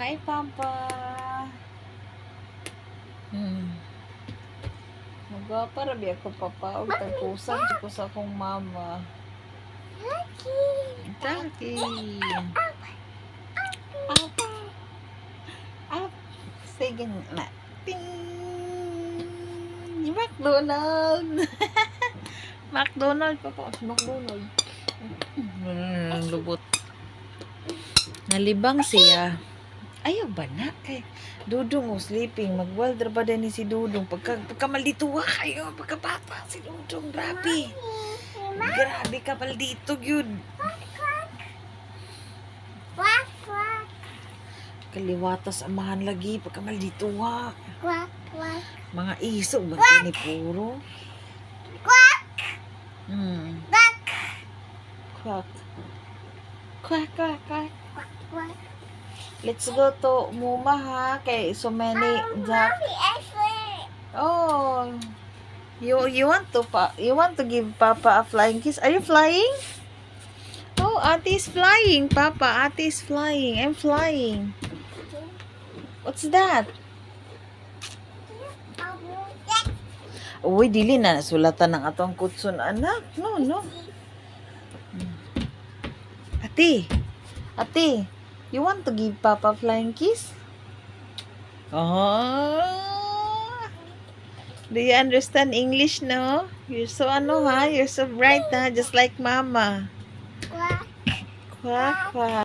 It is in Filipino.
Hi, Papa. Magwapa rabi ako, Papa. O tagpusan ko sa akong mama. Jackie. Up. Up. Sige na. Ting. McDonald. McDonald, Papa. McDonald. Lubot. Nalibang siya. Ayaw ba na? Kay Dudong o sleeping. Mag-welder ba din ni si Dudong? Pagka maldito kayo. Pagkabata si Dudong. Grabe. Grabe ka maldito yun. Kaliwatas amahan lagi. Pagka maldito ha. Mga iso ba ni puro? Quack. Quack, quack, quack. Let's go to Muma ha. Kay so many Jack. Oh. You want to give Papa a flying kiss? Are you flying? Oh, Ate is flying, Papa. Ate is flying. I'm flying. What's that? Uy, dili na sulatan ng atong kutson, anak. No. Ate, you want to give Papa a flying kiss? Oh. Do you understand English, no? You're so You're so bright, ha? Just like Mama. Quack, quack.